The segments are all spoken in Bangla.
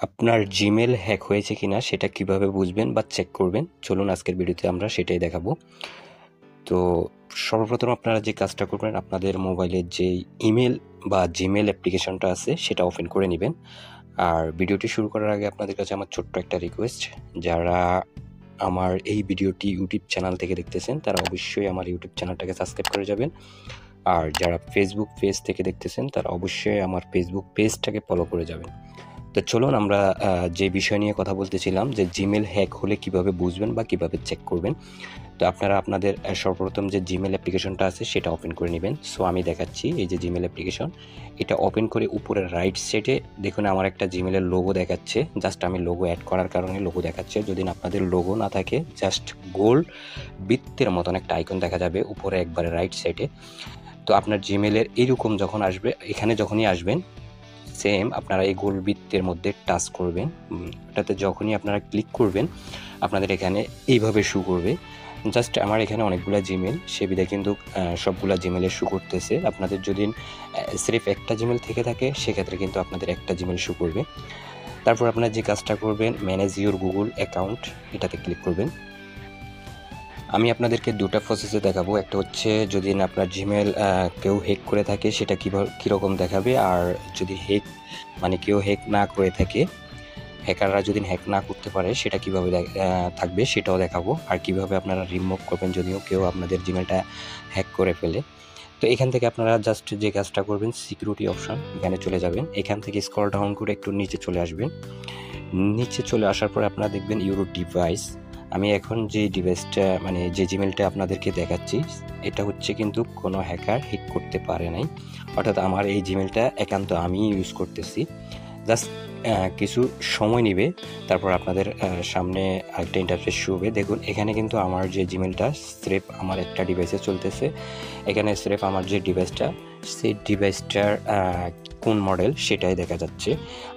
আপনার জিমেল হ্যাক হয়েছে কিনা সেটা কিভাবে বুঝবেন বা চেক করবেন, চলুন আজকের ভিডিওতে আমরা সেটাই দেখাবো। তো সর্বপ্রথম আপনারা যে কাজটা করবেন, আপনাদের মোবাইলের যে ইমেল বা জিমেল অ্যাপ্লিকেশনটা আছে সেটা ওপেন করে নেবেন। আর ভিডিওটি শুরু করার আগে আপনাদের কাছে আমার ছোট্ট একটা রিকোয়েস্ট, যারা আমার এই ভিডিওটি ইউটিউব চ্যানেল থেকে দেখতেছেন তারা অবশ্যই আমার ইউটিউব চ্যানেলটাকে সাবস্ক্রাইব করে যাবেন। আর যারা ফেসবুক পেজ থেকে দেখতেছেন তারা অবশ্যই আমার ফেসবুক পেজটাকে ফলো করে যাবেন। তো চলুন আমরা যে বিষয় নিয়ে কথা বলতেছিলাম, যে জিমেল হ্যাক হলে কিভাবে বুঝবেন বা কিভাবে চেক করবেন। তো আপনারা আপনাদের সর্বপ্রথম যে জিমেল অ্যাপ্লিকেশনটা আছে সেটা ওপেন করে নেবেন। সো আমি দেখাচ্ছি, এই যে জিমেল অ্যাপ্লিকেশন, এটা ওপেন করে উপরের রাইট সাইডে দেখুন আমার একটা জিমেলের লোগো দেখাচ্ছে। জাস্ট আমি লোগো অ্যাড করার কারণে লোগো দেখাচ্ছে। যদি আপনাদের লোগো না থাকে, জাস্ট গোল বৃত্তের মতন একটা আইকন দেখা যাবে উপরে একবারে রাইট সাইডে। তো আপনার জিমেলের এইরকম যখন আসবে, এখানে যখনই আসবেন সেম আপনারা এই গোল বৃত্তের মধ্যে টাচ করবেন। ওটাতে যখনই আপনারা ক্লিক করবেন আপনাদের এখানে এইভাবে শো করবে। জাস্ট আমার এখানে অনেকগুলো জিমেল, সে বিধায় কিন্তু সবগুলা জিমেলে শো করতেছে। আপনাদের যদি সির্ফ একটা জিমেল থেকে থাকে সেক্ষেত্রে কিন্তু আপনাদের একটা জিমেল শো করবে। তারপর আপনারা যে কাজটা করবেন, ম্যানেজ ইউর গুগল অ্যাকাউন্ট, এটাতে ক্লিক করবেন। আমি আপনাদেরকে দুটো প্রসেসে দেখাবো। একটা হচ্ছে যদি আপনার জিমেল কেউ হ্যাক করে থাকে সেটা কীরকম দেখাবে, আর যদি কেউ হ্যাক না করে থাকে, হ্যাকাররা যদি হ্যাক না করতে পারে সেটা কীভাবে থাকবে সেটাও দেখাবো। আর কিভাবে আপনারা রিমুভ করবেন যদিও কেউ আপনাদের জিমেলটা হ্যাক করে ফেলে। তো এখান থেকে আপনারা জাস্ট যে কাজটা করবেন, সিকিউরিটি অপশন এখানে চলে যাবেন। এখান থেকে স্ক্রল ডাউন করে একটু নিচে চলে আসবেন। নিচে চলে আসার পরে আপনারা দেখবেন ইউর ডিভাইস। আমি এখন যে ডিভাইসটা যে জিমেলটা আপনাদেরকে দেখাচ্ছি, এটা হচ্ছে কিন্তু কোনো হ্যাকার হ্যাক করতে পারে নাই। অর্থাৎ আমার এই জিমেলটা একান্ত আমি ইউজ করতেছি। জাস্ট কিছু সময় নেবে, তারপর আপনাদের সামনে আরেকটা ইন্টারফেস শো হবে। দেখুন এখানে কিন্তু আমার যে জিমেলটা স্রেফ আমার একটা ডিভাইসে চলতেছে। এখানে স্রেফ আমার যে ডিভাইসটা, সেই ডিভাইসটার কোন মডেল সেটাই দেখা যাচ্ছে।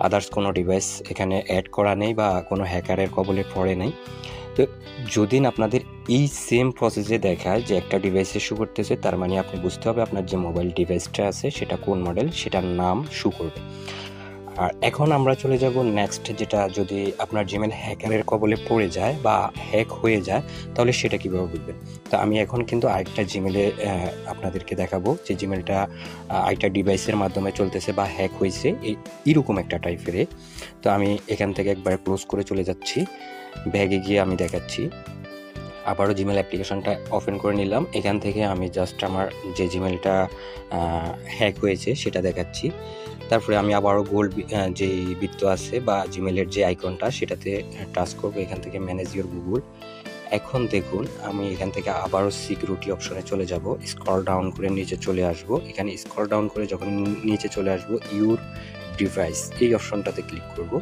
আদার্স কোনো ডিভাইস এখানে অ্যাড করা নেই বা কোনো হ্যাকারের কবলে পড়ে নাই। তো যদি আপনাদের এই সেম প্রসেসে দেখায় যে একটা ডিভাইসে শো করতেছে, তার মানে আপনি বুঝতে হবে আপনার যে মোবাইল ডিভাইসটা আছে সেটা কোন মডেল, সেটার নাম শো করবে। আর এখন আমরা চলে যাব নেক্সট, যেটা যদি আপনার জিমেল হ্যাকারের কবলে পড়ে যায় বা হ্যাক হয়ে যায় তাহলে সেটা কীভাবে বুঝবেন। তো আমি এখন কিন্তু আরেকটা জিমেলে আপনাদেরকে দেখাবো যে জিমেলটা আরেকটা ডিভাইসের মাধ্যমে চলতেছে বা হ্যাক হয়েছে এইরকম একটা টাইপের। তো আমি এখান থেকে একবার ক্লোজ করে চলে যাচ্ছি, ব্যাগে গিয়ে আমি দেখাচ্ছি। আবারও জিমেল অ্যাপ্লিকেশনটা ওপেন করে নিলাম। এখান থেকে আমি জাস্ট আমার যে জিমেলটা হ্যাক হয়েছে সেটা দেখাচ্ছি। তারপরে আমি আবারও গোল যে বৃত্ত আছে বা জিমেলের যে আইকনটা সেটাতে টাচ করবো। এখান থেকে ম্যানেজ ইউর গুগল। এখন দেখুন আমি এখান থেকে আবারও সিকিউরিটি অপশনে চলে যাব, স্ক্রল ডাউন করে নিচে চলে আসব। এখানে স্ক্রল ডাউন করে যখন নিচে চলে আসব, ইউর ডিভাইস এই অপশনটাতে ক্লিক করব।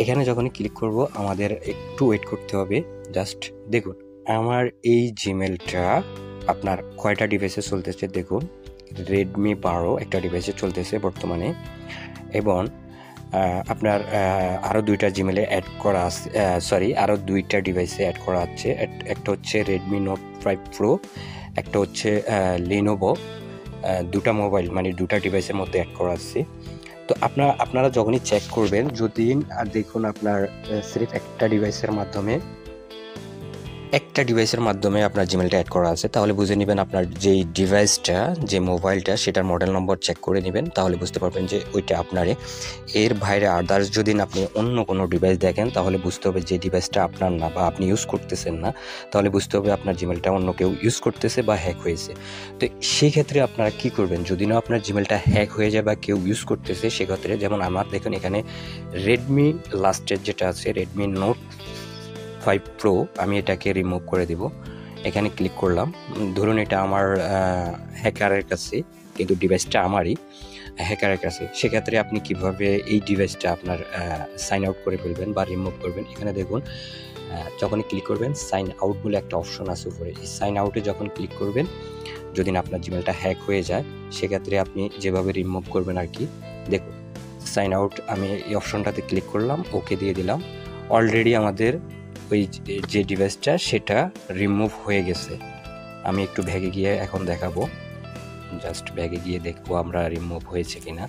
এখানে যখনই ক্লিক করব আমাদের একটু ওয়েট করতে হবে। জাস্ট দেখুন আমার এই জিমেলটা আপনার কয়টা ডিভাইসে চলতেছে। দেখুন রেডমি 12 একটা ডিভাইসে চলতেছে বর্তমানে, এবং আপনার আরও দুইটা জিমেলে অ্যাড করা আছে, আরও দুইটা ডিভাইসে অ্যাড করা আছে। একটা হচ্ছে রেডমি নোট 5 প্রো, একটা হচ্ছে লিনোভো। দুটা মোবাইল দুটা ডিভাইসের মধ্যে অ্যাড করা আছে। তো আপনারা যখনই চেক করবেন, যদি দেখুন আপনার সির্ফ একটা ডিভাইসের মাধ্যমে আপনার জিমেলটা অ্যাড করা আছে, তাহলে বুঝে নেবেন আপনার যেই ডিভাইসটা, যে মোবাইলটা, সেটার মডেল নম্বর চেক করে নেবেন, তাহলে বুঝতে পারবেন যে ওইটা আপনারে। এর বাইরে আদার্স যদি আপনি অন্য কোনো ডিভাইস দেখেন তাহলে বুঝতে হবে যে ডিভাইসটা আপনার না বা আপনি ইউজ করতেছেন না, তাহলে বুঝতে হবে আপনার জিমেলটা অন্য কেউ ইউজ করতেছে বা হ্যাক হয়েছে। তো সেই ক্ষেত্রে আপনারা কি করবেন, যদি না আপনার জিমেলটা হ্যাক হয়ে যায় বা কেউ ইউজ করতেছে, সেক্ষেত্রে যেমন আমার দেখুন এখানে রেডমি লাস্টের যেটা আছে, রেডমি নোট 5 প্রো, আমি এটাকে রিমুভ করে দিব। এখানে ক্লিক করলাম। ধরুন এটা আমার হ্যাকারের কাছে, কিন্তু ডিভাইসটা আমারই হ্যাকারের কাছে। সেক্ষেত্রে আপনি কিভাবে এই ডিভাইসটা আপনার সাইন আউট করে ফেলবেন বা রিমুভ করবেন, এখানে দেখুন যখনই ক্লিক করবেন সাইন আউট বলে একটা অপশন আছে উপরে। এই সাইন আউটে যখন ক্লিক করবেন, যদি না আপনার জিমেলটা হ্যাক হয়ে যায়, সেক্ষেত্রে আপনি যেভাবে রিমুভ করবেন আর কি। দেখুন সাইন আউট, আমি এই অপশনটাতে ক্লিক করলাম, ওকে দিয়ে দিলাম। অলরেডি আমাদের ওই যে ডিভাইসটা সেটা রিমুভ হয়ে গেছে। আমি একটু ব্যাগে গিয়ে এখন দেখাবো, জাস্ট ব্যাগে গিয়ে দেখবো আমরা রিমুভ হয়েছে কিনা।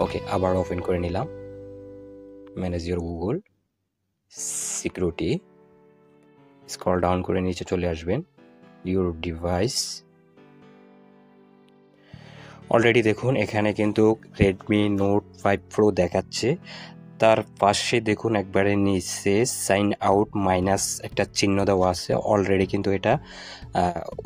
ওকে, আবার ওপেন করে নিলাম। Manage your Google security, scroll down করে নিচে চলে আসবেন, ইওর ডিভাইস। অলরেডি দেখুন এখানে কিন্তু রেডমি নোট 5 প্রো দেখাচ্ছে, তার পাশে দেখুন একবারে নিচে সাইন আউট মাইনাস একটা চিহ্ন দেওয়া আছে। অলরেডি কিন্তু এটা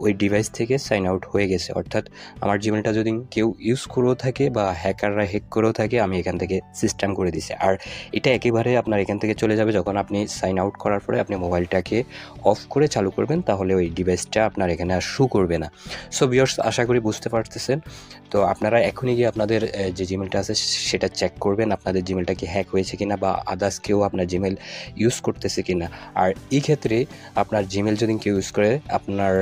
ওই ডিভাইস থেকে সাইন আউট হয়ে গেছে, অর্থাৎ আমার জিমেলটা যদি কেউ ইউজ করেও থাকে বা হ্যাকাররা হ্যাক করেও থাকে, আমি এখান থেকে সিস্টেম করে দিছি। আর এটা একেবারে আপনার এখান থেকে চলে যাবে যখন আপনি সাইন আউট করার পরে আপনি মোবাইলটাকে অফ করে চালু করবেন, তাহলে ওই ডিভাইসটা আপনার এখানে আর শো করবে না। সো ভিউয়ার্স, আশা করি বুঝতে পারতেছেন। তো আপনারা এখনই গিয়ে আপনাদের যে জিমেলটা আছে সেটা চেক করবেন, আপনাদের জিমেলটা কি হ্যাক হয়েছে কিনা বা আদার্স কেউ আপনার জিমেল ইউজ করতেছে কিনা। আর এই ক্ষেত্রে আপনার জিমেল যদি কেউ ইউজ করে, আপনার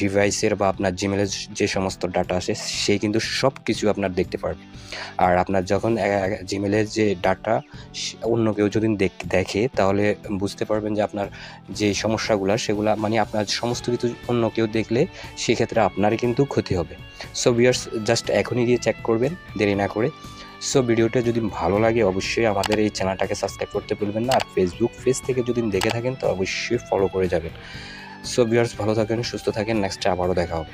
ডিভাইসের বা আপনার জিমেলের যে সমস্ত ডাটা আসে সে কিন্তু সব কিছু আপনার দেখতে পারবে। আর আপনার যখন জিমেলের যে ডাটা অন্য কেউ যদি দেখে, তাহলে বুঝতে পারবেন যে আপনার যে সমস্যাগুলো সেগুলা মানে আপনার সমস্ত কিছু অন্য কেউ দেখলে সেক্ষেত্রে আপনারই কিন্তু ক্ষতি হবে। সো ভিউয়ার্স, জাস্ট এখনই গিয়ে চেক করবেন দেরি না করে। সো ভিডিওটা যদি ভালো লাগে অবশ্যই আমাদের এই চ্যানেলটাকে সাবস্ক্রাইব করতে ভুলবেন না। আর ফেসবুক পেজ থেকে যদি দেখে থাকেন তো অবশ্যই ফলো করে যাবেন। সো ভিউয়ার্স, ভালো থাকেন, সুস্থ থাকেন, নেক্সটে আবারও দেখা হবে।